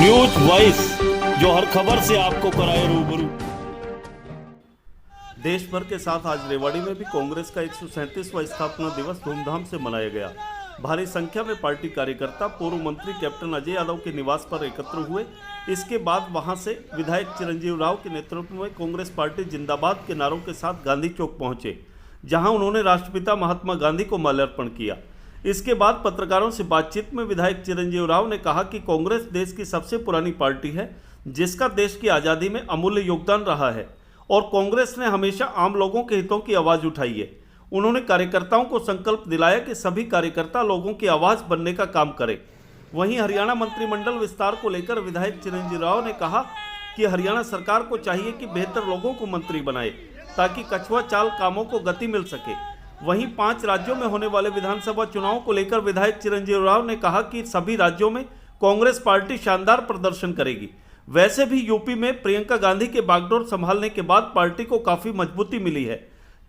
News voice, जो हर खबर से आपको कराए रूबरू। देश भर के साथ आज रेवाड़ी में भी कांग्रेस का 137वां स्थापना दिवस धूमधाम से मनाया गया। भारी संख्या में पार्टी कार्यकर्ता पूर्व मंत्री कैप्टन अजय यादव के निवास पर एकत्र हुए। इसके बाद वहां से विधायक चिरंजीव राव के नेतृत्व में कांग्रेस पार्टी जिंदाबाद के नारों के साथ गांधी चौक पहुंचे, जहां उन्होंने राष्ट्रपिता महात्मा गांधी को माल्यार्पण किया। इसके बाद पत्रकारों से बातचीत में विधायक चिरंजीव राव ने कहा कि कांग्रेस देश की सबसे पुरानी पार्टी है, जिसका देश की आज़ादी में अमूल्य योगदान रहा है और कांग्रेस ने हमेशा आम लोगों के हितों की आवाज़ उठाई है। उन्होंने कार्यकर्ताओं को संकल्प दिलाया कि सभी कार्यकर्ता लोगों की आवाज़ बनने का काम करें। वहीं हरियाणा मंत्रिमंडल विस्तार को लेकर विधायक चिरंजीव राव ने कहा कि हरियाणा सरकार को चाहिए कि बेहतर लोगों को मंत्री बनाए, ताकि कछुआ चाल कामों को गति मिल सके। वहीं 5 राज्यों में होने वाले विधानसभा चुनावों को लेकर विधायक चिरंजीव राव ने कहा कि सभी राज्यों में कांग्रेस पार्टी शानदार प्रदर्शन करेगी। वैसे भी यूपी में प्रियंका गांधी के बागडोर संभालने के बाद पार्टी को काफ़ी मजबूती मिली है।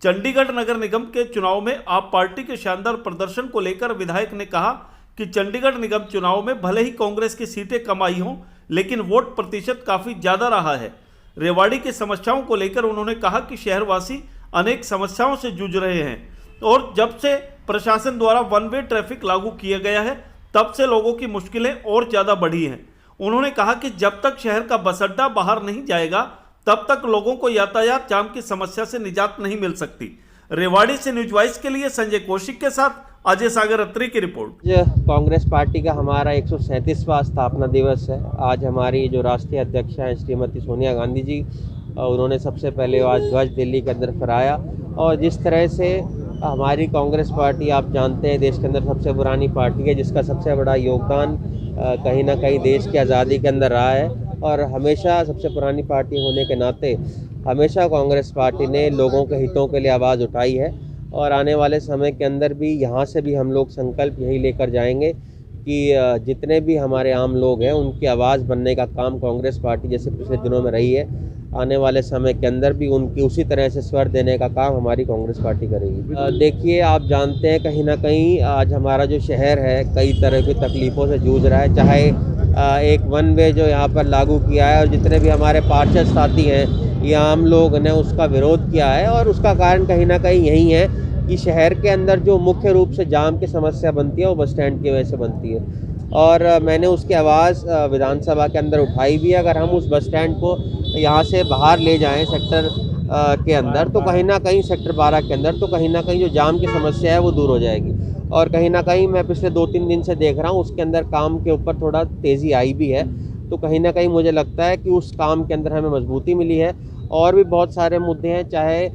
चंडीगढ़ नगर निगम के चुनाव में आप पार्टी के शानदार प्रदर्शन को लेकर विधायक ने कहा कि चंडीगढ़ निगम चुनाव में भले ही कांग्रेस की सीटें कम आई हों, लेकिन वोट प्रतिशत काफ़ी ज़्यादा रहा है। रेवाड़ी की समस्याओं को लेकर उन्होंने कहा कि शहरवासी अनेक समस्याओं से जूझ रहे हैं और जब से प्रशासन द्वारा वन वे ट्रैफिक लागू किया गया है, तब से लोगों की मुश्किलें और ज़्यादा बढ़ी हैं। उन्होंने कहा कि जब तक शहर का बस अड्डा बाहर नहीं जाएगा, तब तक लोगों को यातायात जाम की समस्या से निजात नहीं मिल सकती। रेवाड़ी से न्यूज वॉइस के लिए संजय कौशिक के साथ अजय सागर अत्री की रिपोर्ट। कांग्रेस पार्टी का हमारा 137वां स्थापना दिवस है। आज हमारी जो राष्ट्रीय अध्यक्ष हैं श्रीमती सोनिया गांधी जी, उन्होंने सबसे पहले आज ध्वज दिल्ली के अंदर फहराया। और जिस तरह से हमारी कांग्रेस पार्टी, आप जानते हैं, देश के अंदर सबसे पुरानी पार्टी है, जिसका सबसे बड़ा योगदान कहीं ना कहीं देश की आज़ादी के अंदर रहा है। और हमेशा सबसे पुरानी पार्टी होने के नाते हमेशा कांग्रेस पार्टी ने लोगों के हितों के लिए आवाज़ उठाई है। और आने वाले समय के अंदर भी यहाँ से भी हम लोग संकल्प यही लेकर जाएंगे कि जितने भी हमारे आम लोग हैं, उनकी आवाज़ बनने का काम कांग्रेस पार्टी जैसे पिछले दिनों में रही है, आने वाले समय के अंदर भी उनकी उसी तरह से स्वर देने का काम हमारी कांग्रेस पार्टी करेगी। देखिए, आप जानते हैं, कहीं ना कहीं आज हमारा जो शहर है कई तरह की तकलीफ़ों से जूझ रहा है। चाहे एक वन वे जो यहाँ पर लागू किया है, और जितने भी हमारे पार्षद साथी हैं या आम लोग ने उसका विरोध किया है, और उसका कारण कहीं ना कहीं यही है कि शहर के अंदर जो मुख्य रूप से जाम की समस्या बनती है वो बस स्टैंड की वजह से बनती है। और मैंने उसकी आवाज़ विधानसभा के अंदर उठाई भी है। अगर हम उस बस स्टैंड को यहाँ से बाहर ले जाएं सेक्टर के अंदर, तो कहीं ना कहीं सेक्टर 12 के अंदर, तो कहीं ना कहीं जो जाम की समस्या है वो दूर हो जाएगी। और कहीं ना कहीं मैं पिछले 2-3 दिन से देख रहा हूँ, उसके अंदर काम के ऊपर थोड़ा तेज़ी आई भी है। तो कहीं ना कहीं मुझे लगता है कि उस काम के अंदर हमें मजबूती मिली है। और भी बहुत सारे मुद्दे हैं, चाहे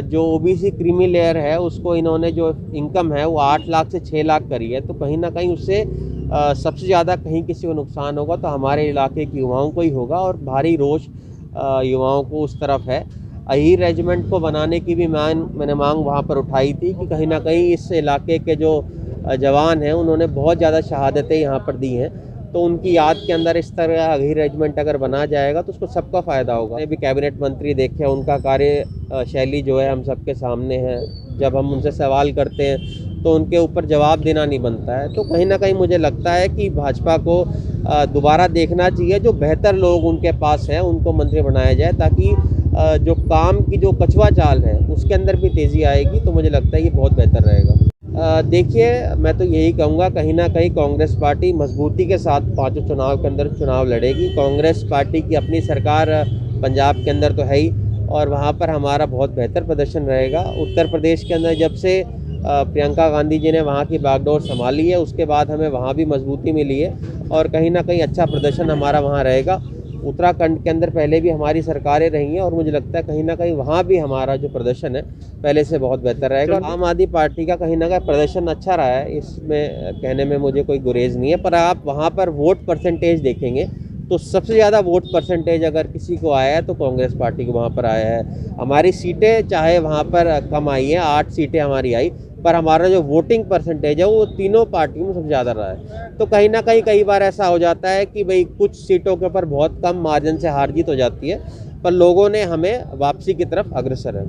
जो ओबीसी क्रीमी लेयर है, उसको इन्होंने जो इनकम है वो 8 लाख से 6 लाख करी है। तो कहीं ना कहीं उससे सबसे ज़्यादा कहीं किसी को नुकसान होगा तो हमारे इलाके के युवाओं को ही होगा। और भारी रोष युवाओं को उस तरफ है। अहीर रेजिमेंट को बनाने की भी मैंने मांग वहाँ पर उठाई थी कि कहीं ना कहीं इस इलाके के जो जवान हैं, उन्होंने बहुत ज़्यादा शहादतें यहाँ पर दी हैं। तो उनकी याद के अंदर इस तरह अहीर रेजिमेंट अगर बना जाएगा तो उसको सबका फ़ायदा होगा। भी कैबिनेट मंत्री देखे, उनका कार्य शैली जो है हम सबके सामने है। जब हम उनसे सवाल करते हैं तो उनके ऊपर जवाब देना नहीं बनता है। तो कहीं ना कहीं मुझे लगता है कि भाजपा को दोबारा देखना चाहिए, जो बेहतर लोग उनके पास हैं उनको मंत्री बनाया जाए, ताकि जो काम की जो कछुआ चाल है उसके अंदर भी तेज़ी आएगी। तो मुझे लगता है ये बहुत बेहतर रहेगा। देखिए, मैं तो यही कहूँगा, कहीं ना कहीं कांग्रेस पार्टी मजबूती के साथ 5 चुनाव के अंदर चुनाव लड़ेगी। कांग्रेस पार्टी की अपनी सरकार पंजाब के अंदर तो है ही, और वहाँ पर हमारा बहुत बेहतर प्रदर्शन रहेगा। उत्तर प्रदेश के अंदर जब से प्रियंका गांधी जी ने वहाँ की बागडोर संभाली है, उसके बाद हमें वहाँ भी मजबूती मिली है और कहीं ना कहीं अच्छा प्रदर्शन हमारा वहाँ रहेगा। उत्तराखंड के अंदर पहले भी हमारी सरकारें रही हैं और मुझे लगता है कहीं ना कहीं वहाँ भी हमारा जो प्रदर्शन है पहले से बहुत बेहतर रहेगा। आम आदमी पार्टी का कहीं ना कहीं प्रदर्शन अच्छा रहा है, इसमें कहने में मुझे कोई गुरेज नहीं है। पर आप वहाँ पर वोट परसेंटेज देखेंगे तो सबसे ज़्यादा वोट परसेंटेज अगर किसी को आया है तो कांग्रेस पार्टी को वहाँ पर आया है। हमारी सीटें चाहे वहाँ पर कम आई हैं, 8 सीटें हमारी आई, पर हमारा जो वोटिंग परसेंटेज है वो तीनों पार्टियों में सबसे ज़्यादा रहा है। तो कहीं ना कहीं कई बार ऐसा हो जाता है कि भाई कुछ सीटों के ऊपर बहुत कम मार्जिन से हार जीत हो जाती है, पर लोगों ने हमें वापसी की तरफ अग्रसर है।